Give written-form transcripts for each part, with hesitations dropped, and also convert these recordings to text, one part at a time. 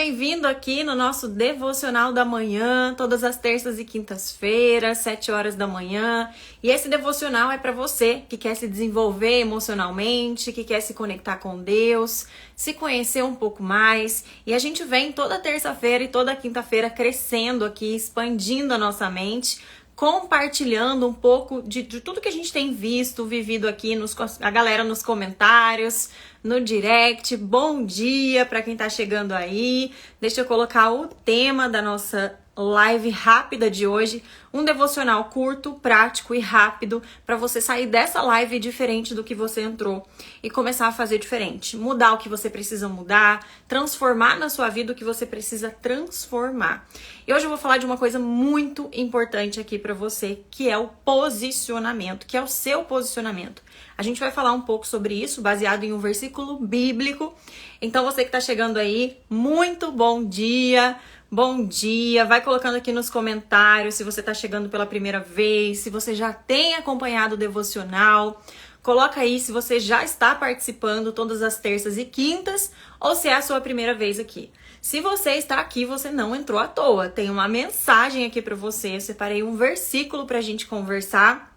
bem-vindo aqui no nosso Devocional da Manhã, todas as terças e quintas-feiras, 7 horas da manhã. E esse devocional é para você que quer se desenvolver emocionalmente, que quer se conectar com Deus, se conhecer um pouco mais. E a gente vem toda terça-feira e toda quinta-feira crescendo aqui, expandindo a nossa mente, compartilhando um pouco de tudo que a gente tem visto, vivido aqui, a galera nos comentários, no direct. Bom dia para quem tá chegando aí. Deixa eu colocar o tema da nossa live rápida de hoje, um devocional curto, prático e rápido para você sair dessa live diferente do que você entrou e começar a fazer diferente, mudar o que você precisa mudar, transformar na sua vida o que você precisa transformar. E hoje eu vou falar de uma coisa muito importante aqui para você, que é o posicionamento, que é o seu posicionamento. A gente vai falar um pouco sobre isso, baseado em um versículo bíblico. Então você que tá chegando aí, muito bom dia! Bom dia, vai colocando aqui nos comentários se você tá chegando pela primeira vez, se você já tem acompanhado o devocional. Coloca aí se você já está participando todas as terças e quintas ou se é a sua primeira vez aqui. Se você está aqui, você não entrou à toa. Tem uma mensagem aqui para você. Eu separei um versículo pra gente conversar.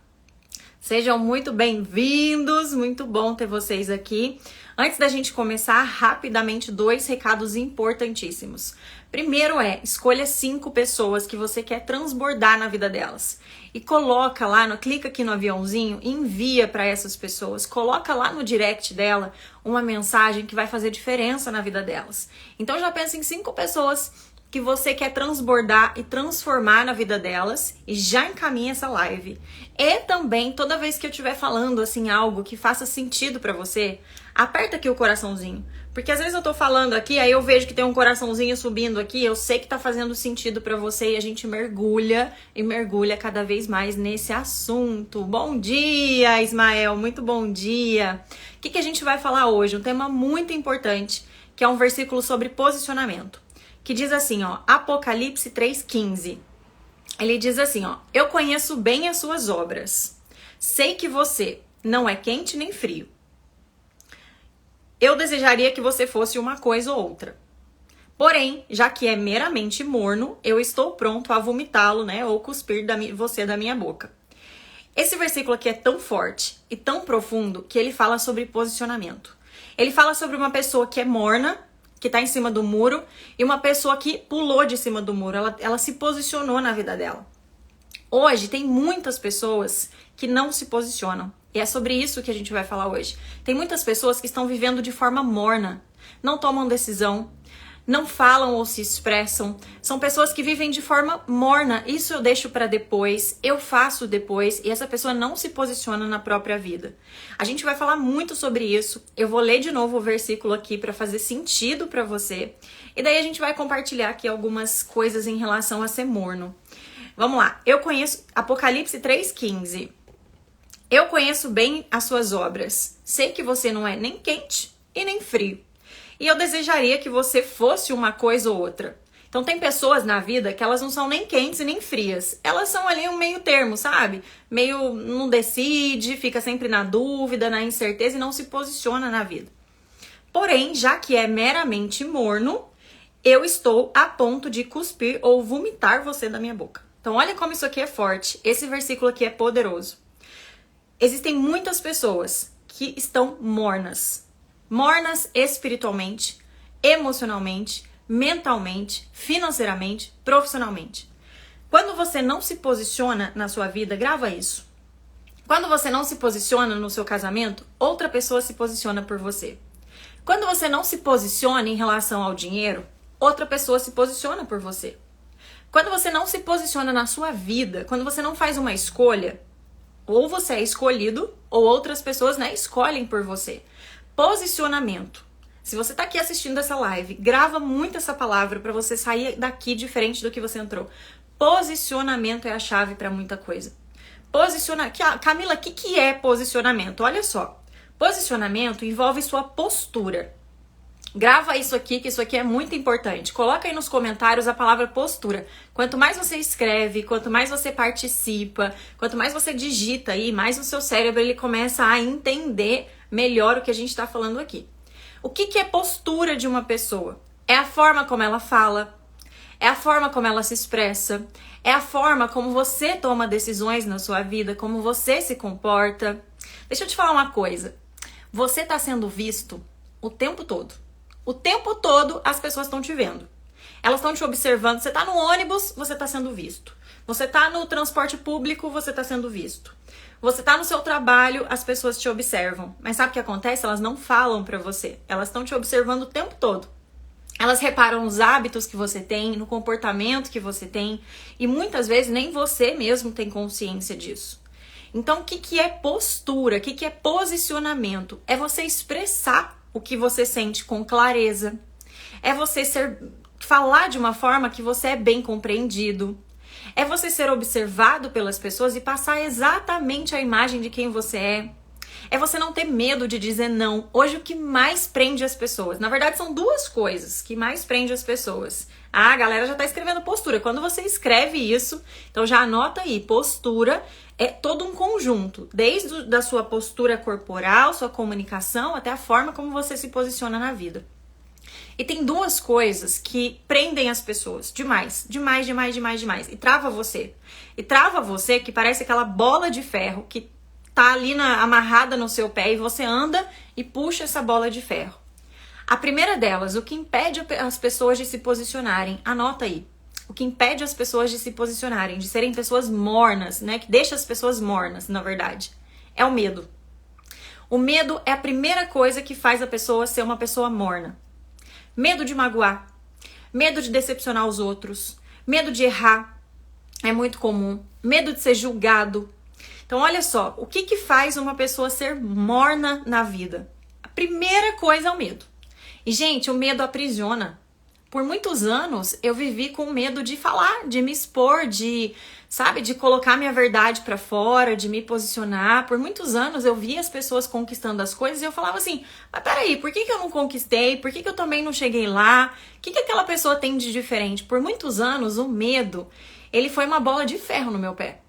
Sejam muito bem-vindos, muito bom ter vocês aqui. Antes da gente começar, rapidamente, 2 recados importantíssimos. Primeiro escolha 5 pessoas que você quer transbordar na vida delas. E coloca lá, clica aqui no aviãozinho, envia para essas pessoas. Coloca lá no direct dela uma mensagem que vai fazer diferença na vida delas. Então já pensa em 5 pessoas que você quer transbordar e transformar na vida delas e já encaminha essa live. E também, toda vez que eu estiver falando assim algo que faça sentido pra você, aperta aqui o coraçãozinho. Porque às vezes eu tô falando aqui, aí eu vejo que tem um coraçãozinho subindo aqui, eu sei que tá fazendo sentido pra você e a gente mergulha cada vez mais nesse assunto. Bom dia, Ismael, muito bom dia. O que a gente vai falar hoje? Um tema muito importante, que é um versículo sobre posicionamento. Que diz assim, ó, Apocalipse 3,15. Ele diz assim, ó, eu conheço bem as suas obras. Sei que você não é quente nem frio. Eu desejaria que você fosse uma coisa ou outra. Porém, já que é meramente morno, eu estou pronto a vomitá-lo, né, ou cuspir você da minha boca. Esse versículo aqui é tão forte e tão profundo que ele fala sobre posicionamento. Ele fala sobre uma pessoa que é morna, que tá em cima do muro, e uma pessoa que pulou de cima do muro, ela se posicionou na vida dela. Hoje tem muitas pessoas que não se posicionam, e é sobre isso que a gente vai falar hoje. Tem muitas pessoas que estão vivendo de forma morna, não tomam decisão, não falam ou se expressam, são pessoas que vivem de forma morna, isso eu deixo para depois, eu faço depois, e essa pessoa não se posiciona na própria vida. A gente vai falar muito sobre isso, eu vou ler de novo o versículo aqui para fazer sentido para você, e daí a gente vai compartilhar aqui algumas coisas em relação a ser morno. Vamos lá, eu conheço, Apocalipse 3,15, eu conheço bem as suas obras, sei que você não é nem quente e nem frio. E eu desejaria que você fosse uma coisa ou outra. Então tem pessoas na vida que elas não são nem quentes e nem frias. Elas são ali um meio termo, sabe? Meio não decide, fica sempre na dúvida, na incerteza e não se posiciona na vida. Porém, já que é meramente morno, eu estou a ponto de cuspir ou vomitar você da minha boca. Então olha como isso aqui é forte. Esse versículo aqui é poderoso. Existem muitas pessoas que estão mornas. Mornas espiritualmente, emocionalmente, mentalmente, financeiramente, profissionalmente. Quando você não se posiciona na sua vida, grava isso. Quando você não se posiciona no seu casamento, outra pessoa se posiciona por você. Quando você não se posiciona em relação ao dinheiro, outra pessoa se posiciona por você. Quando você não se posiciona na sua vida, quando você não faz uma escolha, ou você é escolhido, ou outras pessoas, né, escolhem por você. Posicionamento. Se você tá aqui assistindo essa live, grava muito essa palavra para você sair daqui diferente do que você entrou. Posicionamento é a chave para muita coisa. Camila, o que é posicionamento? Olha só. Posicionamento envolve sua postura. Grava isso aqui, que isso aqui é muito importante. Coloca aí nos comentários a palavra postura. Quanto mais você escreve, quanto mais você participa, quanto mais você digita aí, mais o seu cérebro ele começa a entender melhor o que a gente está falando aqui. O que é postura de uma pessoa? É É a forma como ela fala, é a forma como ela se expressa, é a forma como você toma decisões na sua vida, como você se comporta. Deixa eu te falar uma coisa. Você tá sendo visto o tempo todo. O tempo todo as pessoas estão te vendo. Elas estão te observando. Você tá no ônibus, você tá sendo visto. Você tá no transporte público, você tá sendo visto. Você tá no seu trabalho, as pessoas te observam. Mas sabe o que acontece? Elas não falam pra você. Elas estão te observando o tempo todo. Elas reparam nos hábitos que você tem, no comportamento que você tem. E muitas vezes nem você mesmo tem consciência disso. Então, o que é postura? O que é posicionamento? É você expressar o que você sente com clareza. É você falar de uma forma que você é bem compreendido. É você ser observado pelas pessoas e passar exatamente a imagem de quem você é. É você não ter medo de dizer não. Hoje o que mais prende as pessoas, na verdade são duas coisas que mais prende as pessoas. Ah, a galera já tá escrevendo postura. Quando você escreve isso, então já anota aí, postura é todo um conjunto, desde da sua postura corporal, sua comunicação, até a forma como você se posiciona na vida. E tem duas coisas que prendem as pessoas demais, demais, demais, demais, demais. E trava você. E trava você que parece aquela bola de ferro que tá ali amarrada no seu pé e você anda e puxa essa bola de ferro. A primeira delas, o que impede as pessoas de se posicionarem, anota aí. O que impede as pessoas de se posicionarem, de serem pessoas mornas, né? Que deixa as pessoas mornas, na verdade, é o medo. O medo é a primeira coisa que faz a pessoa ser uma pessoa morna. Medo de magoar, medo de decepcionar os outros, medo de errar, é muito comum, medo de ser julgado. Então olha só, o que faz uma pessoa ser morna na vida? A primeira coisa é o medo. E gente, o medo aprisiona. Por muitos anos eu vivi com medo de falar, de me expor, de colocar minha verdade pra fora, de me posicionar. Por muitos anos eu via as pessoas conquistando as coisas e eu falava assim, mas peraí, por que eu não conquistei? Por que eu também não cheguei lá? O que aquela pessoa tem de diferente? Por muitos anos o medo, ele foi uma bola de ferro no meu pé.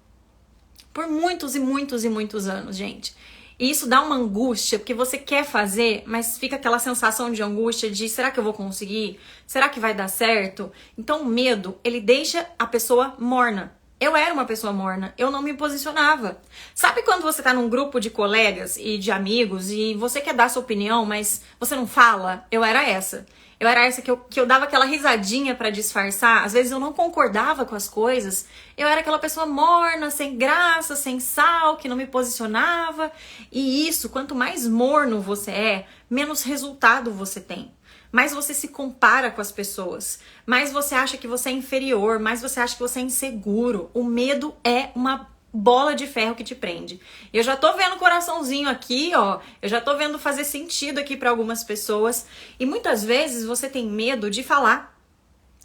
Por muitos e muitos e muitos anos, gente. E isso dá uma angústia, porque você quer fazer, mas fica aquela sensação de angústia de será que eu vou conseguir? Será que vai dar certo? Então o medo, ele deixa a pessoa morna. Eu era uma pessoa morna, eu não me posicionava. Sabe quando você tá num grupo de colegas e de amigos e você quer dar sua opinião, mas você não fala? Eu era essa. Eu era essa que eu dava aquela risadinha pra disfarçar. Às vezes eu não concordava com as coisas. Eu era aquela pessoa morna, sem graça, sem sal, que não me posicionava. E isso, quanto mais morno você é, menos resultado você tem. Mais você se compara com as pessoas. Mais você acha que você é inferior. Mais você acha que você é inseguro. O medo é uma bola de ferro que te prende. Eu já tô vendo o coraçãozinho aqui, ó. Eu já tô vendo fazer sentido aqui para algumas pessoas. E muitas vezes você tem medo de falar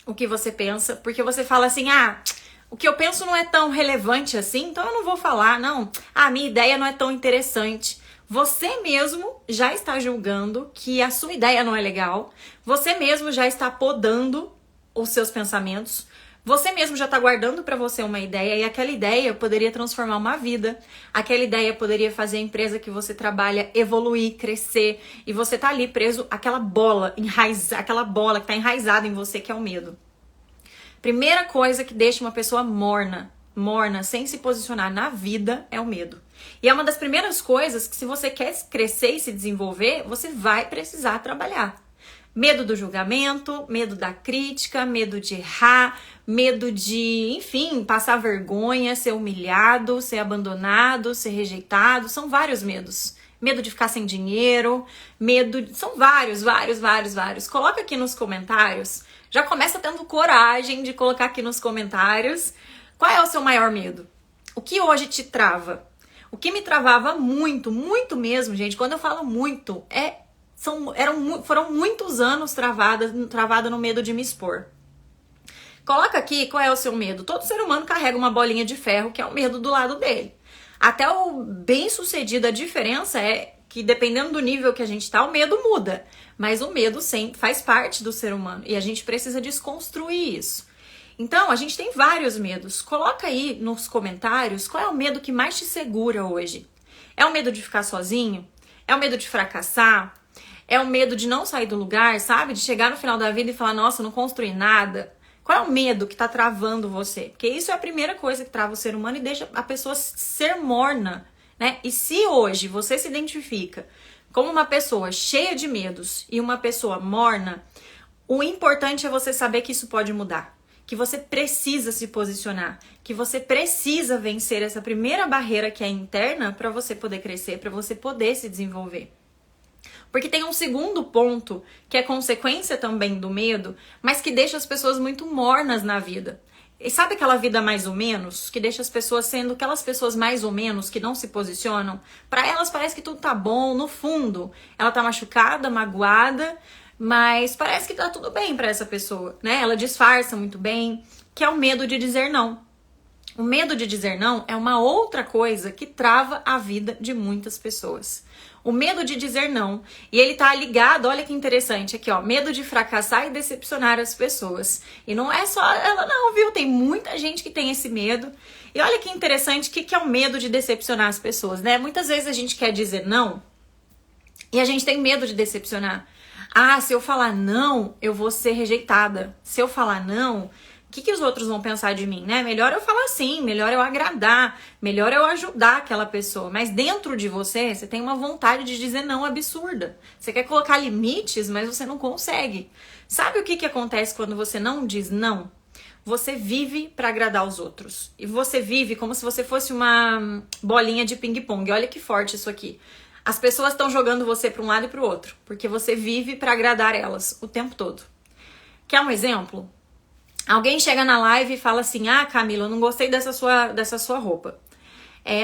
o que você pensa, porque você fala assim, o que eu penso não é tão relevante assim, então eu não vou falar, não. A minha ideia não é tão interessante. Você mesmo já está julgando que a sua ideia não é legal. Você mesmo já está podando os seus pensamentos. Você mesmo já está guardando para você uma ideia e aquela ideia poderia transformar uma vida. Aquela ideia poderia fazer a empresa que você trabalha evoluir, crescer. E você tá ali preso àquela bola, aquela bola que está enraizada em você, que é o medo. Primeira coisa que deixa uma pessoa morna, sem se posicionar na vida, é o medo. E é uma das primeiras coisas que, se você quer crescer e se desenvolver, você vai precisar trabalhar. Medo do julgamento, medo da crítica, medo de errar, medo de, enfim, passar vergonha, ser humilhado, ser abandonado, ser rejeitado. São vários medos. Medo de ficar sem dinheiro, são vários. Coloca aqui nos comentários. Já começa tendo coragem de colocar aqui nos comentários qual é o seu maior medo. O que hoje te trava? O que me travava muito, muito mesmo, gente, quando eu falo muito, foram muitos anos travada no medo de me expor. Coloca aqui qual é o seu medo. Todo ser humano carrega uma bolinha de ferro, que é o medo do lado dele. Até o bem-sucedido, a diferença é que, dependendo do nível que a gente tá, o medo muda. Mas o medo sempre faz parte do ser humano e a gente precisa desconstruir isso. Então, a gente tem vários medos. Coloca aí nos comentários qual é o medo que mais te segura hoje. É o medo de ficar sozinho? É o medo de fracassar? É o medo de não sair do lugar, sabe? De chegar no final da vida e falar, nossa, não construí nada. Qual é o medo que tá travando você? Porque isso é a primeira coisa que trava o ser humano e deixa a pessoa ser morna, né? E se hoje você se identifica como uma pessoa cheia de medos e uma pessoa morna, o importante é você saber que isso pode mudar. Que você precisa se posicionar. Que você precisa vencer essa primeira barreira que é interna para você poder crescer, para você poder se desenvolver. Porque tem um segundo ponto, que é consequência também do medo, mas que deixa as pessoas muito mornas na vida. E sabe aquela vida mais ou menos? Que deixa as pessoas sendo aquelas pessoas mais ou menos que não se posicionam? Para elas parece que tudo tá bom, no fundo. Ela tá machucada, magoada, mas parece que tá tudo bem para essa pessoa, né? Ela disfarça muito bem, que é o medo de dizer não. O medo de dizer não é uma outra coisa que trava a vida de muitas pessoas. O medo de dizer não. E ele tá ligado, olha que interessante aqui, ó. Medo de fracassar e decepcionar as pessoas. E não é só ela não, viu? Tem muita gente que tem esse medo. E olha que interessante, o que é o medo de decepcionar as pessoas, né? Muitas vezes a gente quer dizer não e a gente tem medo de decepcionar. Ah, se eu falar não, eu vou ser rejeitada. Se eu falar não, o que os outros vão pensar de mim, né? Melhor eu falar sim, melhor eu agradar, melhor eu ajudar aquela pessoa. Mas dentro de você, você tem uma vontade de dizer não absurda. Você quer colocar limites, mas você não consegue. Sabe o que acontece quando você não diz não? Você vive para agradar os outros. E você vive como se você fosse uma bolinha de ping-pong. Olha que forte isso aqui. As pessoas estão jogando você para um lado e para o outro, porque você vive para agradar elas o tempo todo. Quer um exemplo? Alguém chega na live e fala assim, ah, Camila, eu não gostei dessa sua roupa.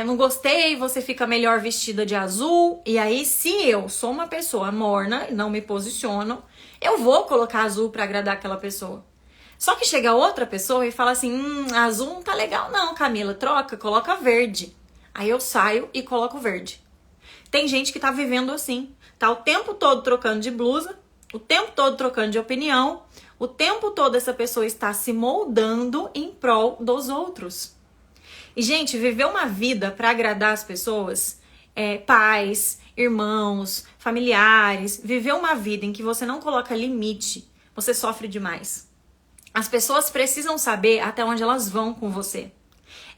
Não gostei, você fica melhor vestida de azul. E aí, se eu sou uma pessoa morna e não me posiciono, eu vou colocar azul para agradar aquela pessoa. Só que chega outra pessoa e fala assim, azul não tá legal não, Camila, troca, coloca verde. Aí eu saio e coloco verde. Tem gente que tá vivendo assim, tá o tempo todo trocando de blusa, o tempo todo trocando de opinião, o tempo todo essa pessoa está se moldando em prol dos outros. E, gente, viver uma vida para agradar as pessoas, pais, irmãos, familiares, viver uma vida em que você não coloca limite, você sofre demais. As pessoas precisam saber até onde elas vão com você.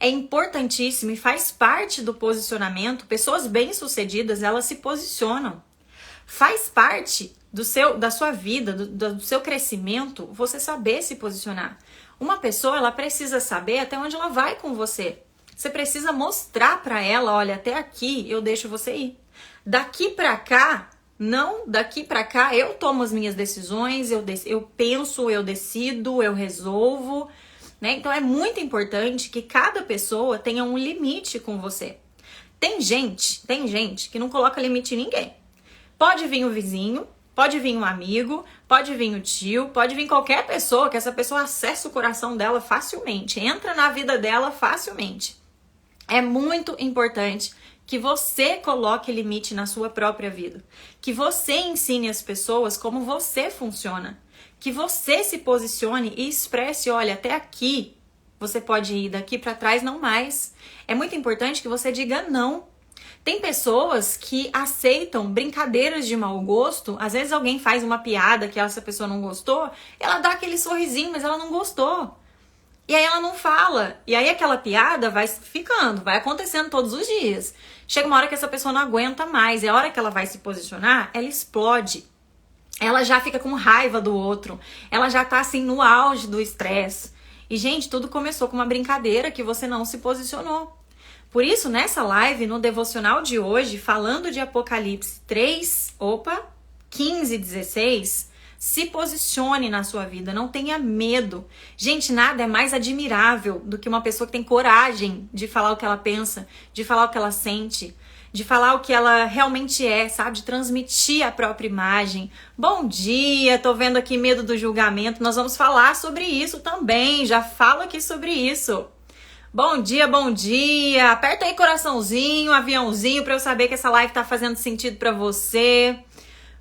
É importantíssimo e faz parte do posicionamento. Pessoas bem-sucedidas, elas se posicionam. Faz parte da sua vida, do seu crescimento, você saber se posicionar. Uma pessoa, ela precisa saber até onde ela vai com você. Você precisa mostrar pra ela, olha, até aqui eu deixo você ir. Daqui pra cá, não, daqui pra cá eu tomo as minhas decisões, eu penso, eu decido, eu resolvo, né? Então é muito importante que cada pessoa tenha um limite com você. Tem gente que não coloca limite em ninguém. Pode vir o vizinho, pode vir um amigo, pode vir o tio, pode vir qualquer pessoa, que essa pessoa acessa o coração dela facilmente, entra na vida dela facilmente. É muito importante que você coloque limite na sua própria vida, que você ensine as pessoas como você funciona, que você se posicione e expresse, olha, até aqui você pode ir, daqui para trás não mais. É muito importante que você diga não. Tem pessoas que aceitam brincadeiras de mau gosto. Às vezes alguém faz uma piada que essa pessoa não gostou, ela dá aquele sorrisinho, mas ela não gostou. E aí ela não fala. E aí aquela piada vai ficando, vai acontecendo todos os dias. Chega uma hora que essa pessoa não aguenta mais. E a hora que ela vai se posicionar, ela explode. Ela já fica com raiva do outro. Ela já tá assim no auge do estresse. E, gente, tudo começou com uma brincadeira que você não se posicionou. Por isso, nessa live, no devocional de hoje, falando de Apocalipse 15 e 16, se posicione na sua vida, não tenha medo. Gente, nada é mais admirável do que uma pessoa que tem coragem de falar o que ela pensa, de falar o que ela sente, de falar o que ela realmente é, sabe? De transmitir a própria imagem. Bom dia, tô vendo aqui medo do julgamento, nós vamos falar sobre isso também, já falo aqui sobre isso. Bom dia, bom dia. Aperta aí coraçãozinho, aviãozinho para eu saber que essa live tá fazendo sentido para você.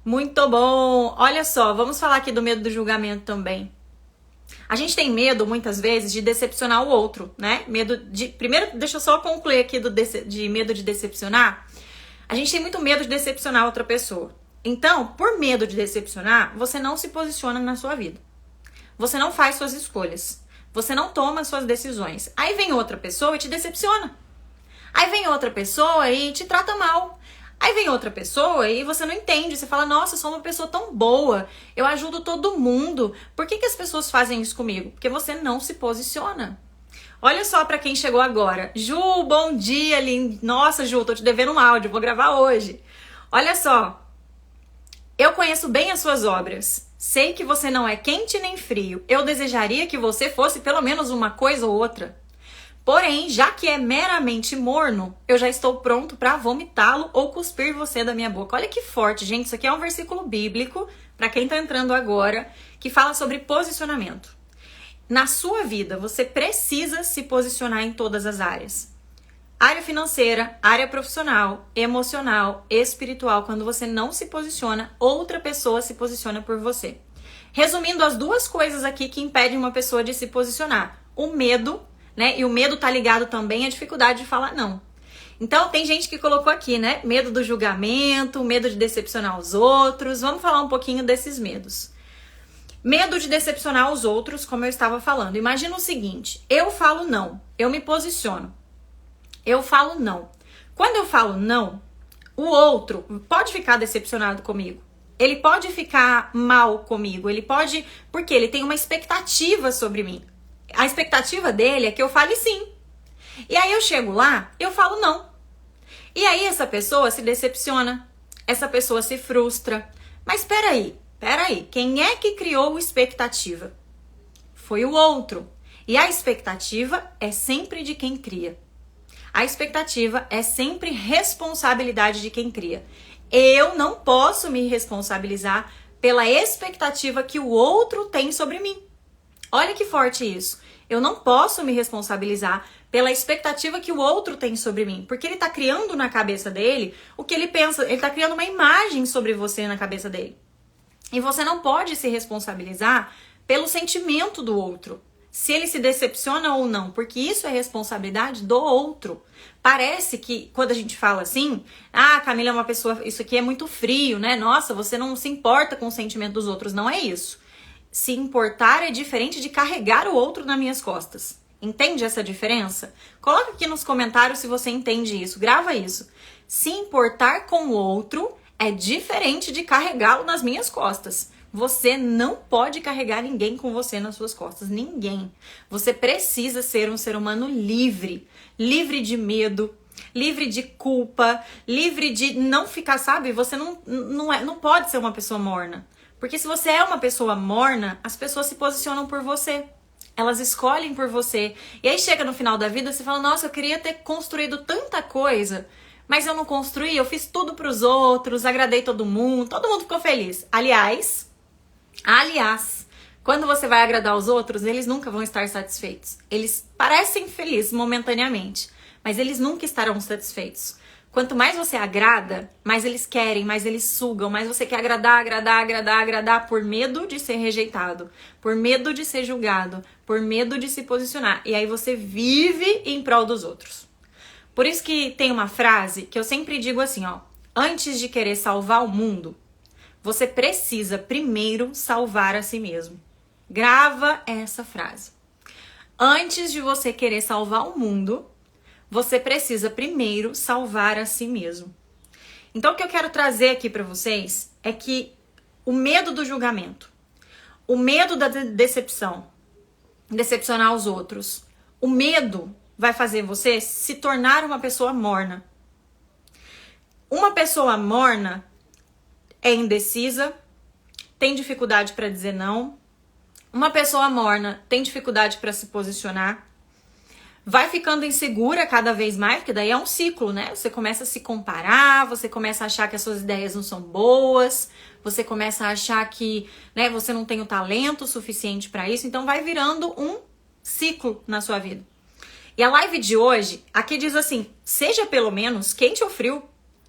Muito bom. Olha só, vamos falar aqui do medo do julgamento também. A gente tem medo, muitas vezes, de decepcionar o outro, né? Primeiro, deixa eu só concluir aqui de medo de decepcionar. A gente tem muito medo de decepcionar outra pessoa. Então, por medo de decepcionar, você não se posiciona na sua vida. Você não faz suas escolhas. Você não toma suas decisões. Aí vem outra pessoa e te decepciona. Aí vem outra pessoa e te trata mal. Aí vem outra pessoa e você não entende. Você fala, nossa, eu sou uma pessoa tão boa. Eu ajudo todo mundo. Por que as pessoas fazem isso comigo? Porque você não se posiciona. Olha só pra quem chegou agora. Ju, bom dia, lindo. Nossa, Ju, tô te devendo um áudio. Vou gravar hoje. Olha só. Eu conheço bem as suas obras. Sei que você não é quente nem frio. Eu desejaria que você fosse pelo menos uma coisa ou outra. Porém, já que é meramente morno, eu já estou pronto para vomitá-lo ou cuspir você da minha boca. Olha que forte, gente. Isso aqui é um versículo bíblico, para quem está entrando agora, que fala sobre posicionamento. Na sua vida, você precisa se posicionar em todas as áreas. Área financeira, área profissional, emocional, espiritual. Quando você não se posiciona, outra pessoa se posiciona por você. Resumindo, as duas coisas aqui que impedem uma pessoa de se posicionar. O medo, né? E o medo tá ligado também à dificuldade de falar não. Então, tem gente que colocou aqui, né? Medo do julgamento, medo de decepcionar os outros. Vamos falar um pouquinho desses medos. Medo de decepcionar os outros, como eu estava falando. Imagina o seguinte, eu falo não, eu me posiciono. Eu falo não. Quando eu falo não, o outro pode ficar decepcionado comigo. Ele pode ficar mal comigo. Ele pode... Porque ele tem uma expectativa sobre mim. A expectativa dele é que eu fale sim. E aí eu chego lá, eu falo não. E aí essa pessoa se decepciona. Essa pessoa se frustra. Mas peraí. Quem é que criou expectativa? Foi o outro. E a expectativa é sempre de quem cria. A expectativa é sempre responsabilidade de quem cria. Eu não posso me responsabilizar pela expectativa que o outro tem sobre mim. Olha que forte isso. Eu não posso me responsabilizar pela expectativa que o outro tem sobre mim. Porque ele está criando na cabeça dele o que ele pensa. Ele está criando uma imagem sobre você na cabeça dele. E você não pode se responsabilizar pelo sentimento do outro. Se ele se decepciona ou não, porque isso é responsabilidade do outro. Parece que quando a gente fala assim, Camila é uma pessoa, isso aqui é muito frio, né? Nossa, você não se importa com o sentimento dos outros. Não é isso. Se importar é diferente de carregar o outro nas minhas costas. Entende essa diferença? Coloca aqui nos comentários se você entende isso. Grava isso. Se importar com o outro é diferente de carregá-lo nas minhas costas. Você não pode carregar ninguém com você nas suas costas. Ninguém. Você precisa ser um ser humano livre. Livre de medo, livre de culpa, livre de não ficar, sabe? Você não pode ser uma pessoa morna. Porque se você é uma pessoa morna, as pessoas se posicionam por você. Elas escolhem por você. E aí chega no final da vida, você fala, nossa, eu queria ter construído tanta coisa, mas eu não construí, eu fiz tudo pros outros, agradei todo mundo ficou feliz. Aliás, quando você vai agradar os outros, eles nunca vão estar satisfeitos. Eles parecem felizes momentaneamente, mas eles nunca estarão satisfeitos. Quanto mais você agrada, mais eles querem, mais eles sugam, mais você quer agradar por medo de ser rejeitado, por medo de ser julgado, por medo de se posicionar. E aí você vive em prol dos outros. Por isso que tem uma frase que eu sempre digo assim, antes de querer salvar o mundo, você precisa primeiro salvar a si mesmo. Grava essa frase. Antes de você querer salvar o mundo, você precisa primeiro salvar a si mesmo. Então o que eu quero trazer aqui para vocês é que o medo do julgamento, o medo da decepção, decepcionar os outros, o medo vai fazer você se tornar uma pessoa morna. Uma pessoa morna é indecisa, tem dificuldade para dizer não. Uma pessoa morna tem dificuldade para se posicionar. Vai ficando insegura cada vez mais, porque daí é um ciclo, né? Você começa a se comparar, você começa a achar que as suas ideias não são boas, você começa a achar que, né, você não tem o talento suficiente para isso, então vai virando um ciclo na sua vida. E a live de hoje, aqui diz assim, seja pelo menos quente ou frio,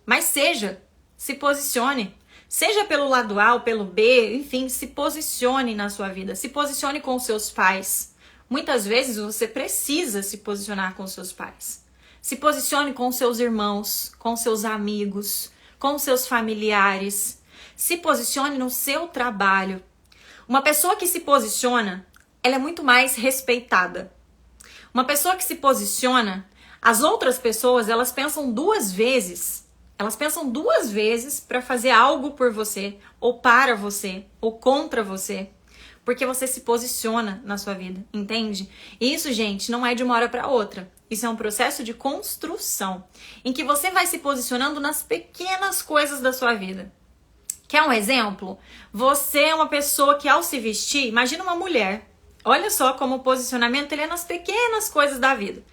mas seja, se posicione. Seja pelo lado A ou pelo B, enfim, se posicione na sua vida. Se posicione com os seus pais. Muitas vezes você precisa se posicionar com os seus pais. Se posicione com os seus irmãos, com seus amigos, com seus familiares. Se posicione no seu trabalho. Uma pessoa que se posiciona, ela é muito mais respeitada. Uma pessoa que se posiciona, as outras pessoas, elas pensam duas vezes. Elas pensam duas vezes para fazer algo por você, ou para você, ou contra você. Porque você se posiciona na sua vida, entende? E isso, gente, não é de uma hora para outra. Isso é um processo de construção, em que você vai se posicionando nas pequenas coisas da sua vida. Quer um exemplo? Você é uma pessoa que ao se vestir, imagina uma mulher. Olha só como o posicionamento ele é nas pequenas coisas da vida.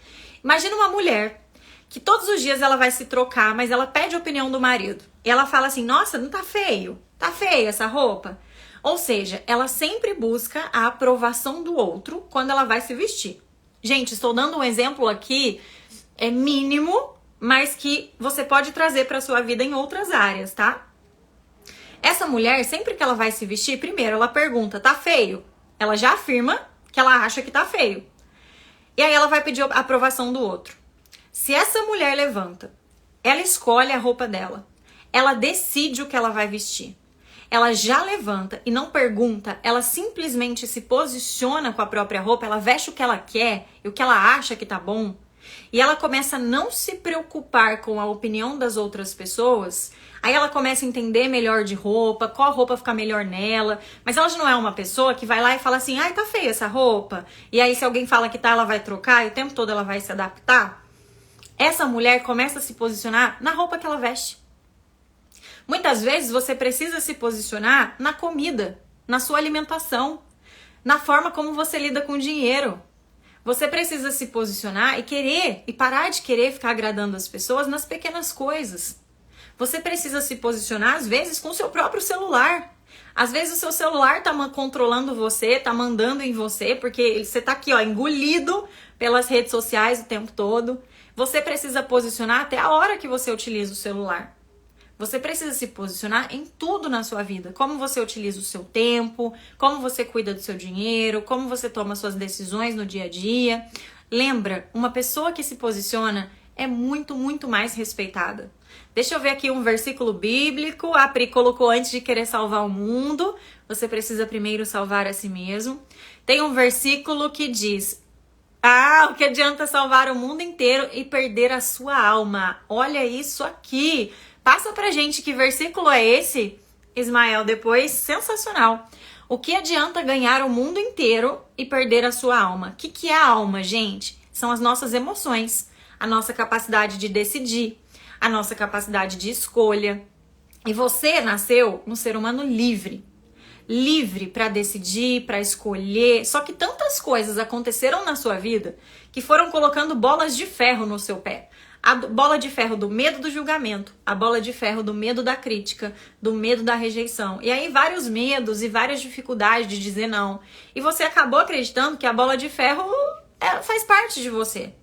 Imagina uma mulher que todos os dias ela vai se trocar, mas ela pede a opinião do marido. E ela fala assim, nossa, não tá feio? Tá feia essa roupa? Ou seja, ela sempre busca a aprovação do outro quando ela vai se vestir. Gente, estou dando um exemplo aqui, é mínimo, mas que você pode trazer para sua vida em outras áreas, tá? Essa mulher, sempre que ela vai se vestir, primeiro ela pergunta, tá feio? Ela já afirma que ela acha que tá feio. E aí ela vai pedir a aprovação do outro. Se essa mulher levanta, ela escolhe a roupa dela, ela decide o que ela vai vestir. Ela já levanta e não pergunta, ela simplesmente se posiciona com a própria roupa, ela veste o que ela quer e o que ela acha que tá bom. E ela começa a não se preocupar com a opinião das outras pessoas. Aí ela começa a entender melhor de roupa, qual roupa fica melhor nela. Mas ela já não é uma pessoa que vai lá e fala assim, ai, tá feia essa roupa. E aí se alguém fala que tá, ela vai trocar e o tempo todo ela vai se adaptar. Essa mulher começa a se posicionar na roupa que ela veste. Muitas vezes você precisa se posicionar na comida, na sua alimentação, na forma como você lida com o dinheiro. Você precisa se posicionar e parar de querer ficar agradando as pessoas nas pequenas coisas. Você precisa se posicionar, às vezes, com o seu próprio celular. Às vezes o seu celular tá controlando você, tá mandando em você, porque você tá aqui, ó, engolido pelas redes sociais o tempo todo. Você precisa posicionar até a hora que você utiliza o celular. Você precisa se posicionar em tudo na sua vida. Como você utiliza o seu tempo, como você cuida do seu dinheiro, como você toma suas decisões no dia a dia. Lembra, uma pessoa que se posiciona é muito, muito mais respeitada. Deixa eu ver aqui um versículo bíblico. A Pri colocou antes de querer salvar o mundo. Você precisa primeiro salvar a si mesmo. Tem um versículo que diz... o que adianta salvar o mundo inteiro e perder a sua alma? Olha isso aqui. Passa pra gente que versículo é esse, Ismael, depois. Sensacional. O que adianta ganhar o mundo inteiro e perder a sua alma? O que é a alma, gente? São as nossas emoções, a nossa capacidade de decidir, a nossa capacidade de escolha. E você nasceu um ser humano livre. Livre para decidir, para escolher. Só que tantas coisas aconteceram na sua vida que foram colocando bolas de ferro no seu pé. A bola de ferro do medo do julgamento, a bola de ferro do medo da crítica, do medo da rejeição. E aí vários medos e várias dificuldades de dizer não. E você acabou acreditando que a bola de ferro faz parte de você.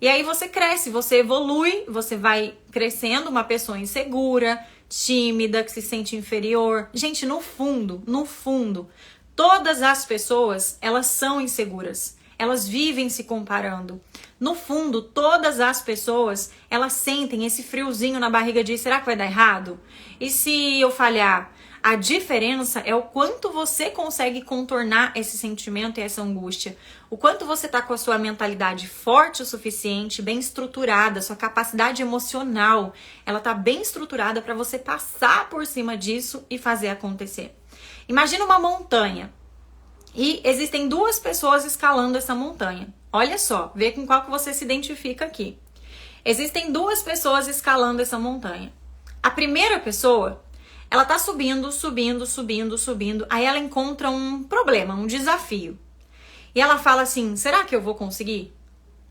E aí você cresce, você evolui, você vai crescendo uma pessoa insegura, tímida, que se sente inferior. Gente, no fundo, todas as pessoas, elas são inseguras. Elas vivem se comparando. No fundo, todas as pessoas, elas sentem esse friozinho na barriga de será que vai dar errado? E se eu falhar? A diferença é o quanto você consegue contornar esse sentimento e essa angústia. O quanto você tá com a sua mentalidade forte o suficiente, bem estruturada, sua capacidade emocional, ela tá bem estruturada para você passar por cima disso e fazer acontecer. Imagina uma montanha. E existem duas pessoas escalando essa montanha. Olha só, vê com qual que você se identifica aqui. Existem duas pessoas escalando essa montanha. A primeira pessoa, ela tá subindo. Aí ela encontra um problema, um desafio. E ela fala assim, será que eu vou conseguir?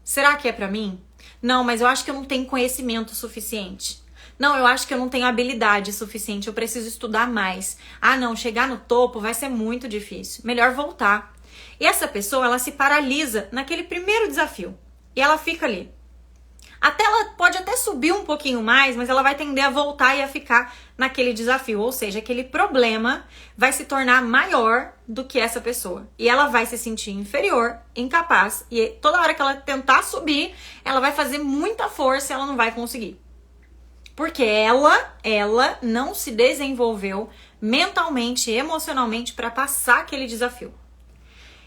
Será que é pra mim? Não, mas eu acho que eu não tenho conhecimento suficiente. Não, eu acho que eu não tenho habilidade suficiente, eu preciso estudar mais. Ah, não, chegar no topo vai ser muito difícil. Melhor voltar. E essa pessoa, ela se paralisa naquele primeiro desafio. E ela fica ali. Ela pode até subir um pouquinho mais, mas ela vai tender a voltar e a ficar naquele desafio. Ou seja, aquele problema vai se tornar maior do que essa pessoa. E ela vai se sentir inferior, incapaz. E toda hora que ela tentar subir, ela vai fazer muita força e ela não vai conseguir. Porque ela não se desenvolveu mentalmente, emocionalmente para passar aquele desafio.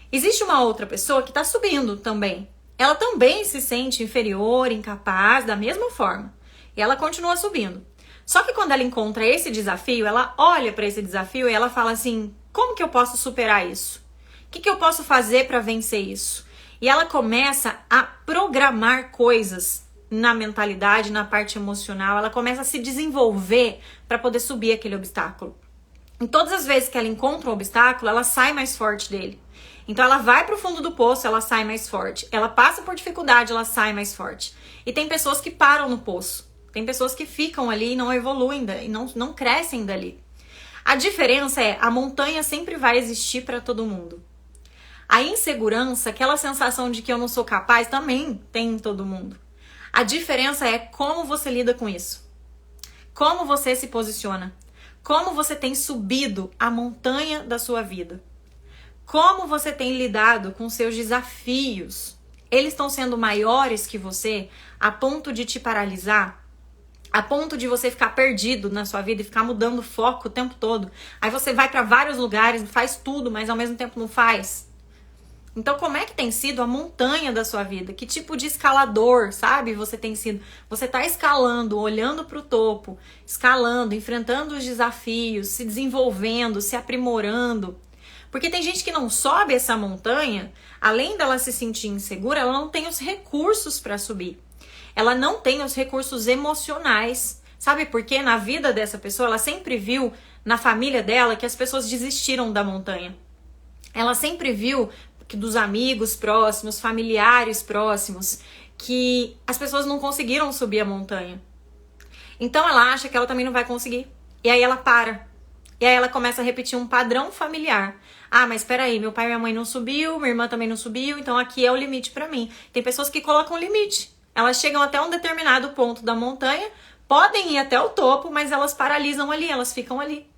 Existe uma outra pessoa que está subindo também. Ela também se sente inferior, incapaz, da mesma forma. E ela continua subindo. Só que quando ela encontra esse desafio, ela olha para esse desafio e ela fala assim: como que eu posso superar isso? O que eu posso fazer para vencer isso? E ela começa a programar coisas na mentalidade, na parte emocional. Ela começa a se desenvolver para poder subir aquele obstáculo. Em todas as vezes que ela encontra um obstáculo, ela sai mais forte dele. Então ela vai pro fundo do poço, ela sai mais forte. Ela passa por dificuldade, ela sai mais forte. E tem pessoas que param no poço. Tem pessoas que ficam ali e não evoluem e não crescem dali. A diferença é, a montanha sempre vai existir para todo mundo. A insegurança, aquela sensação de que eu não sou capaz, também tem em todo mundo. A diferença é como você lida com isso. Como você se posiciona. Como você tem subido a montanha da sua vida. Como você tem lidado com seus desafios. Eles estão sendo maiores que você a ponto de te paralisar? A ponto de você ficar perdido na sua vida e ficar mudando foco o tempo todo. Aí você vai para vários lugares, faz tudo, mas ao mesmo tempo não faz. Então, como é que tem sido a montanha da sua vida? Que tipo de escalador, sabe? Você tem sido. Você tá escalando, olhando para o topo, escalando, enfrentando os desafios, se desenvolvendo, se aprimorando. Porque tem gente que não sobe essa montanha, além dela se sentir insegura, ela não tem os recursos para subir. Ela não tem os recursos emocionais. Sabe por quê? Na vida dessa pessoa, ela sempre viu na família dela que as pessoas desistiram da montanha. Ela sempre viu que dos amigos próximos, familiares próximos, que as pessoas não conseguiram subir a montanha. Então ela acha que ela também não vai conseguir. E aí ela para. E aí ela começa a repetir um padrão familiar. Ah, mas peraí, meu pai e minha mãe não subiu, minha irmã também não subiu, então aqui é o limite pra mim. Tem pessoas que colocam limite. Elas chegam até um determinado ponto da montanha, podem ir até o topo, mas elas paralisam ali, elas ficam ali.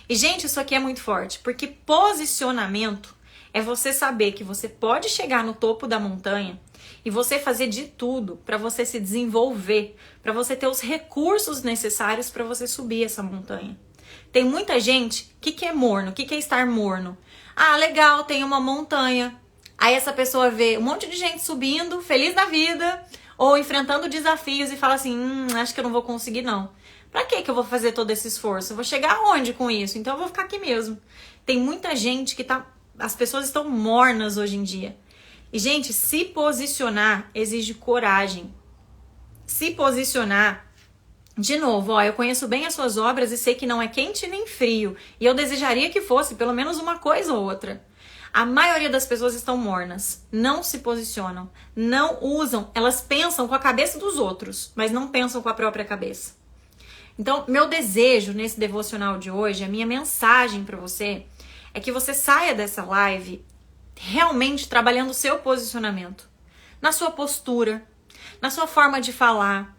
E, gente, isso aqui é muito forte, porque posicionamento é você saber que você pode chegar no topo da montanha e você fazer de tudo para você se desenvolver, para você ter os recursos necessários para você subir essa montanha. Tem muita gente, o que é morno? O que é estar morno? Ah, legal, tem uma montanha. Aí essa pessoa vê um monte de gente subindo, feliz da vida, ou enfrentando desafios e fala assim, acho que eu não vou conseguir não. Pra que eu vou fazer todo esse esforço? Eu vou chegar aonde com isso? Então eu vou ficar aqui mesmo. Tem muita gente que as pessoas estão mornas hoje em dia. E, gente, se posicionar exige coragem. Se posicionar, de novo, eu conheço bem as suas obras e sei que não é quente nem frio. E eu desejaria que fosse pelo menos uma coisa ou outra. A maioria das pessoas estão mornas, não se posicionam, não usam, elas pensam com a cabeça dos outros, mas não pensam com a própria cabeça. Então, meu desejo nesse devocional de hoje, a minha mensagem para você, é que você saia dessa live realmente trabalhando o seu posicionamento, na sua postura, na sua forma de falar,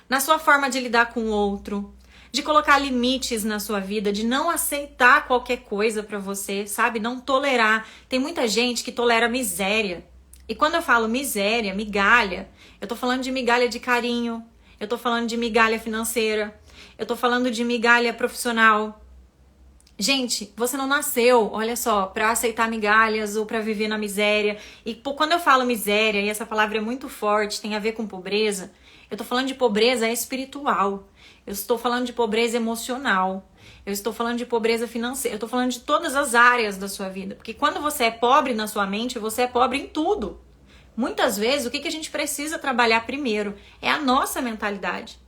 na sua forma de lidar com o outro, de colocar limites na sua vida, de não aceitar qualquer coisa pra você, sabe? Não tolerar. Tem muita gente que tolera miséria. E quando eu falo miséria, migalha, eu tô falando de migalha de carinho, eu tô falando de migalha financeira, eu tô falando de migalha profissional. Gente, você não nasceu, olha só, pra aceitar migalhas ou pra viver na miséria. E quando eu falo miséria, e essa palavra é muito forte, tem a ver com pobreza, eu tô falando de pobreza espiritual. Eu estou falando de pobreza emocional. Eu estou falando de pobreza financeira. Eu estou falando de todas as áreas da sua vida. Porque quando você é pobre na sua mente, você é pobre em tudo. Muitas vezes, o que a gente precisa trabalhar primeiro é a nossa mentalidade.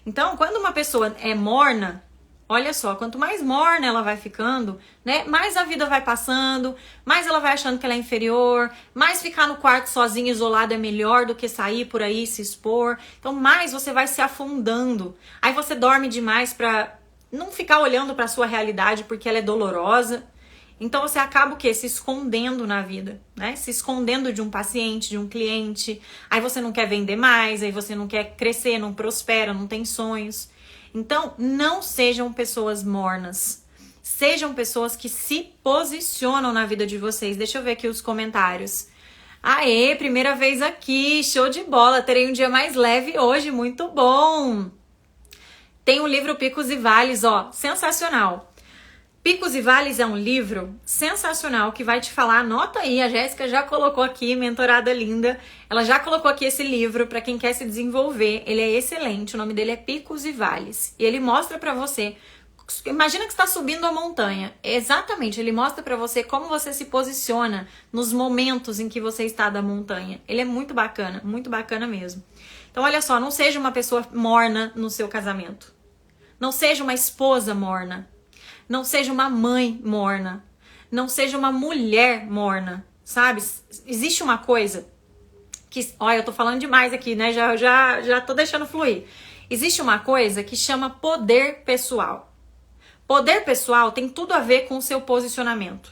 Então, quando uma pessoa é morna, olha só, quanto mais morna ela vai ficando, né, mais a vida vai passando, mais ela vai achando que ela é inferior, mais ficar no quarto sozinha, isolada é melhor do que sair por aí e se expor. Então, mais você vai se afundando. Aí você dorme demais pra não ficar olhando pra sua realidade porque ela é dolorosa. Então, você acaba o quê? Se escondendo na vida, né? Se escondendo de um paciente, de um cliente. Aí você não quer vender mais, aí você não quer crescer, não prospera, não tem sonhos. Então, não sejam pessoas mornas. Sejam pessoas que se posicionam na vida de vocês. Deixa eu ver aqui os comentários. Aê, primeira vez aqui, show de bola. Terei um dia mais leve hoje, muito bom. Tem o livro Picos e Vales, ó, sensacional. Picos e Vales é um livro sensacional que vai te falar, anota aí, a Jéssica já colocou aqui, mentorada linda, ela já colocou aqui esse livro para quem quer se desenvolver, ele é excelente, o nome dele é Picos e Vales, e ele mostra para você, imagina que está subindo a montanha, exatamente, ele mostra para você como você se posiciona nos momentos em que você está da montanha, ele é muito bacana mesmo. Então olha só, não seja uma pessoa morna no seu casamento, não seja uma esposa morna, não seja uma mãe morna. Não seja uma mulher morna, sabe? Existe uma coisa que... Olha, eu tô falando demais aqui, né? Já tô deixando fluir. Existe uma coisa que chama poder pessoal. Poder pessoal tem tudo a ver com o seu posicionamento.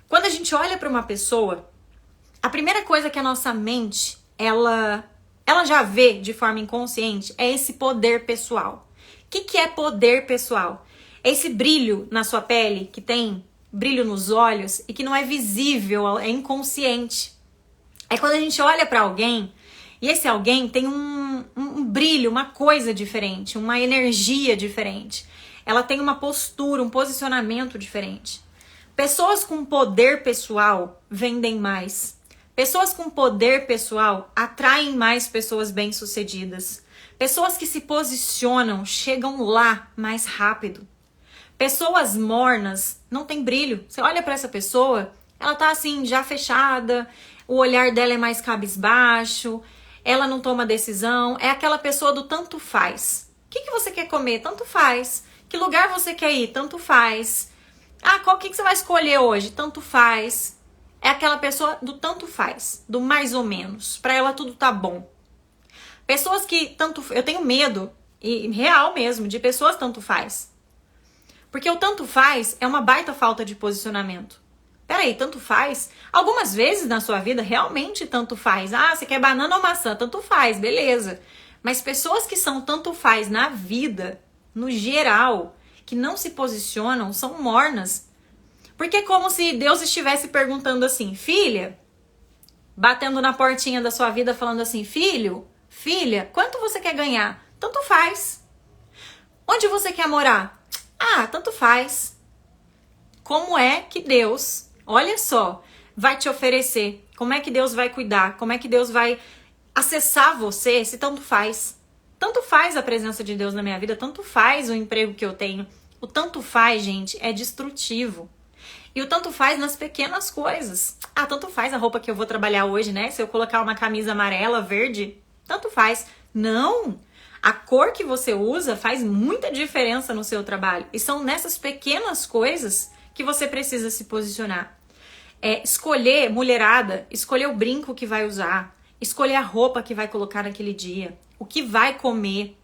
Quando a gente olha para uma pessoa, a primeira coisa que a nossa mente, ela já vê de forma inconsciente é esse poder pessoal. O que é poder pessoal? É esse brilho na sua pele, que tem brilho nos olhos e que não é visível, é inconsciente. É quando a gente olha para alguém e esse alguém tem um brilho, uma coisa diferente, uma energia diferente. Ela tem uma postura, um posicionamento diferente. Pessoas com poder pessoal vendem mais. Pessoas com poder pessoal atraem mais pessoas bem-sucedidas. Pessoas que se posicionam chegam lá mais rápido. Pessoas mornas não tem brilho. Você olha para essa pessoa, ela tá assim, já fechada, o olhar dela é mais cabisbaixo, ela não toma decisão, é aquela pessoa do tanto faz. O que você quer comer? Tanto faz. Que lugar você quer ir? Tanto faz. Ah, o que você vai escolher hoje? Tanto faz. É aquela pessoa do tanto faz, do mais ou menos. Pra ela tudo tá bom. Pessoas que tanto... Eu tenho medo, e real mesmo, de pessoas tanto faz. Porque o tanto faz é uma baita falta de posicionamento. Peraí, tanto faz? Algumas vezes na sua vida realmente tanto faz. Ah, você quer banana ou maçã? Tanto faz, beleza. Mas pessoas que são tanto faz na vida, no geral, que não se posicionam, são mornas. Porque é como se Deus estivesse perguntando assim, filha, batendo na portinha da sua vida, falando assim, filho, filha, quanto você quer ganhar? Tanto faz. Onde você quer morar? Ah, tanto faz. Como é que Deus, olha só, vai te oferecer? Como é que Deus vai cuidar? Como é que Deus vai acessar você se tanto faz? Tanto faz a presença de Deus na minha vida, tanto faz o emprego que eu tenho. O tanto faz, gente, é destrutivo. E o tanto faz nas pequenas coisas. Ah, tanto faz a roupa que eu vou trabalhar hoje, né? Se eu colocar uma camisa amarela, verde, tanto faz. Não! A cor que você usa faz muita diferença no seu trabalho. E são nessas pequenas coisas que você precisa se posicionar. Escolher, mulherada, escolher o brinco que vai usar, escolher a roupa que vai colocar naquele dia, o que vai comer,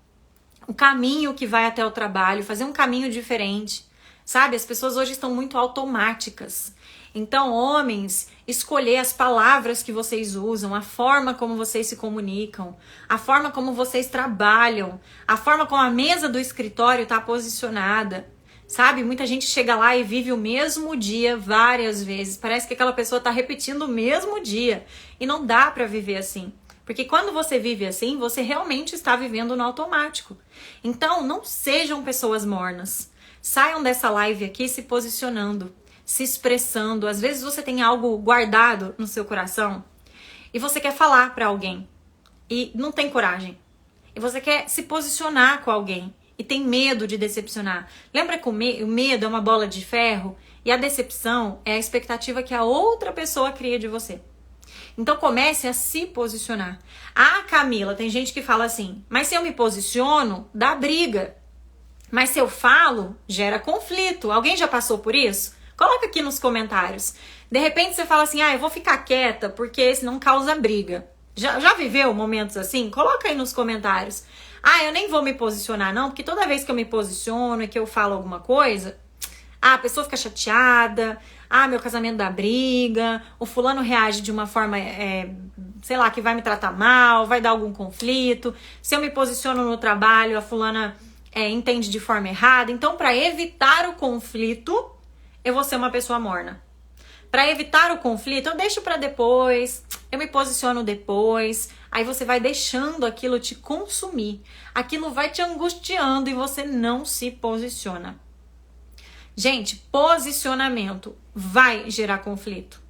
o caminho que vai até o trabalho, fazer um caminho diferente. Sabe, as pessoas hoje estão muito automáticas. Então, homens, escolher as palavras que vocês usam, a forma como vocês se comunicam, a forma como vocês trabalham, a forma como a mesa do escritório está posicionada. Sabe, muita gente chega lá e vive o mesmo dia várias vezes. Parece que aquela pessoa está repetindo o mesmo dia. E não dá para viver assim. Porque quando você vive assim, você realmente está vivendo no automático. Então, não sejam pessoas mornas. Saiam dessa live aqui se posicionando, se expressando. Às vezes você tem algo guardado no seu coração e você quer falar para alguém e não tem coragem. E você quer se posicionar com alguém e tem medo de decepcionar. Lembra que o medo é uma bola de ferro e a decepção é a expectativa que a outra pessoa cria de você. Então comece a se posicionar. Ah, Camila, tem gente que fala assim, mas se eu me posiciono, dá briga. Mas se eu falo, gera conflito. Alguém já passou por isso? Coloca aqui nos comentários. De repente você fala assim, eu vou ficar quieta porque senão causa briga. Já viveu momentos assim? Coloca aí nos comentários. Eu nem vou me posicionar não, porque toda vez que eu me posiciono e que eu falo alguma coisa, a pessoa fica chateada, meu casamento dá briga, o fulano reage de uma forma, sei lá, que vai me tratar mal, vai dar algum conflito. Se eu me posiciono no trabalho, a fulana entende de forma errada. Então, para evitar o conflito, eu vou ser uma pessoa morna. Para evitar o conflito, eu deixo para depois, eu me posiciono depois. Aí você vai deixando aquilo te consumir. Aquilo vai te angustiando e você não se posiciona. Gente, posicionamento vai gerar conflito.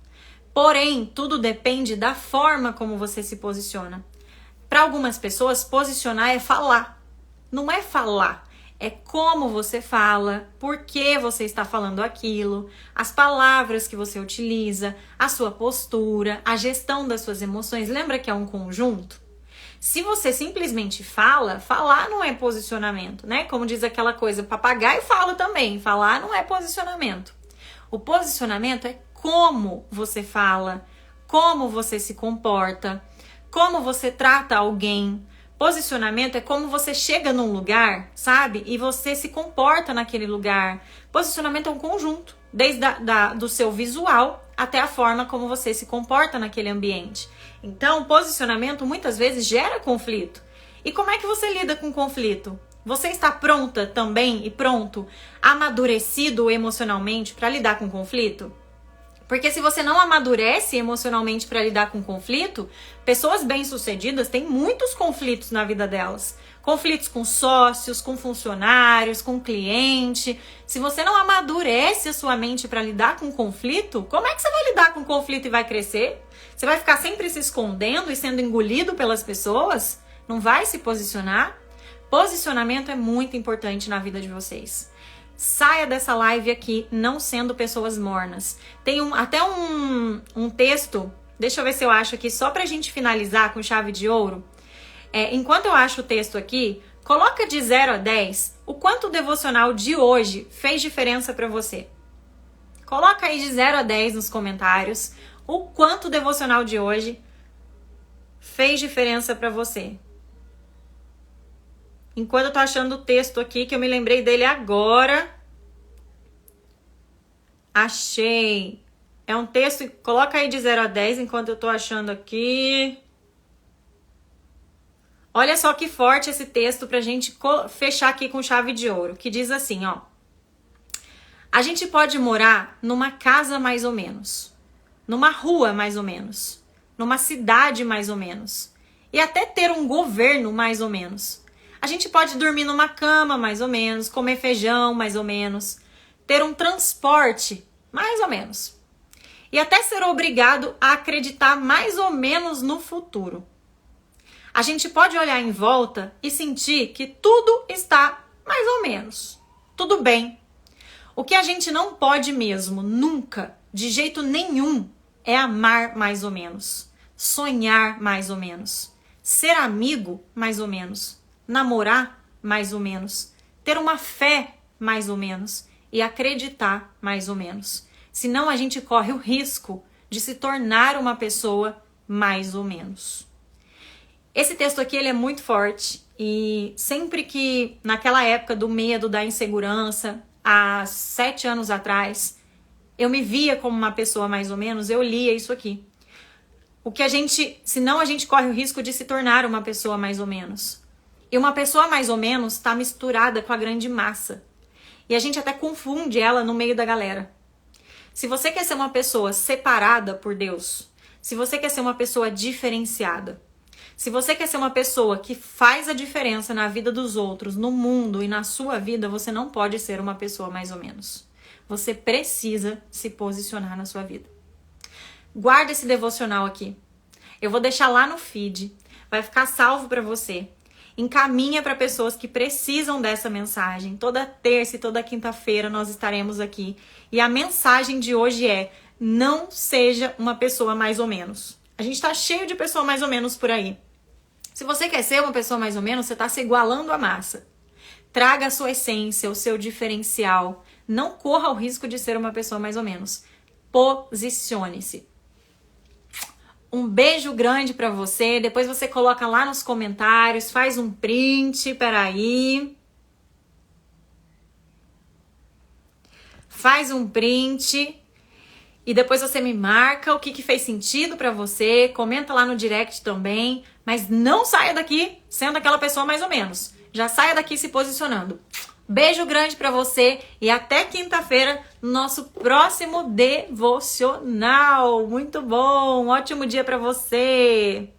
Porém, tudo depende da forma como você se posiciona. Para algumas pessoas, posicionar é falar. Não é falar, é como você fala, por que você está falando aquilo, as palavras que você utiliza, a sua postura, a gestão das suas emoções. Lembra que é um conjunto? Se você simplesmente fala, falar não é posicionamento, né? Como diz aquela coisa, papagaio fala também, falar não é posicionamento. O posicionamento é como você fala, como você se comporta, como você trata alguém. Posicionamento é como você chega num lugar, sabe? E você se comporta naquele lugar. Posicionamento é um conjunto, desde do seu visual até a forma como você se comporta naquele ambiente. Então, posicionamento muitas vezes gera conflito. E como é que você lida com conflito? Você está pronta também e pronto, amadurecido emocionalmente para lidar com conflito? Porque se você não amadurece emocionalmente para lidar com conflito, pessoas bem-sucedidas têm muitos conflitos na vida delas. Conflitos com sócios, com funcionários, com cliente. Se você não amadurece a sua mente para lidar com conflito, como é que você vai lidar com conflito e vai crescer? Você vai ficar sempre se escondendo e sendo engolido pelas pessoas? Não vai se posicionar? Posicionamento é muito importante na vida de vocês. Saia dessa live aqui não sendo pessoas mornas. Tem até um texto, deixa eu ver se eu acho aqui, só pra gente finalizar com chave de ouro. Enquanto eu acho o texto aqui, coloca de 0 a 10 o quanto o devocional de hoje fez diferença pra você. Coloca aí de 0 a 10 nos comentários o quanto o devocional de hoje fez diferença pra você. Enquanto eu tô achando o texto aqui, que eu me lembrei dele agora. Achei. É um texto, coloca aí de 0 a 10 enquanto eu tô achando aqui. Olha só que forte esse texto pra gente fechar aqui com chave de ouro. Que diz assim, ó. A gente pode morar numa casa mais ou menos. Numa rua mais ou menos. Numa cidade mais ou menos. E até ter um governo mais ou menos. A gente pode dormir numa cama, mais ou menos, comer feijão, mais ou menos, ter um transporte, mais ou menos. E até ser obrigado a acreditar mais ou menos no futuro. A gente pode olhar em volta e sentir que tudo está mais ou menos, tudo bem. O que a gente não pode mesmo, nunca, de jeito nenhum, é amar mais ou menos, sonhar mais ou menos, ser amigo mais ou menos, namorar mais ou menos, ter uma fé mais ou menos e acreditar mais ou menos. Senão a gente corre o risco de se tornar uma pessoa mais ou menos. Esse texto aqui ele é muito forte e sempre que naquela época do medo, da insegurança, há 7 anos atrás, eu me via como uma pessoa mais ou menos, eu lia isso aqui. Senão a gente corre o risco de se tornar uma pessoa mais ou menos. E uma pessoa mais ou menos está misturada com a grande massa. E a gente até confunde ela no meio da galera. Se você quer ser uma pessoa separada por Deus, se você quer ser uma pessoa diferenciada, se você quer ser uma pessoa que faz a diferença na vida dos outros, no mundo e na sua vida, você não pode ser uma pessoa mais ou menos. Você precisa se posicionar na sua vida. Guarda esse devocional aqui. Eu vou deixar lá no feed. Vai ficar salvo para você. Encaminha para pessoas que precisam dessa mensagem. Toda terça e toda quinta-feira nós estaremos aqui. E a mensagem de hoje é: não seja uma pessoa mais ou menos. A gente tá cheio de pessoa mais ou menos por aí. Se você quer ser uma pessoa mais ou menos, você tá se igualando à massa. Traga a sua essência, o seu diferencial. Não corra o risco de ser uma pessoa mais ou menos. Posicione-se. Um beijo grande pra você. Depois você coloca lá nos comentários, faz um print, peraí. Faz um print e depois você me marca o que fez sentido pra você. Comenta lá no direct também. Mas não saia daqui sendo aquela pessoa mais ou menos. Já saia daqui se posicionando. Beijo grande pra você e até quinta-feira no nosso próximo devocional. Muito bom, ótimo dia pra você.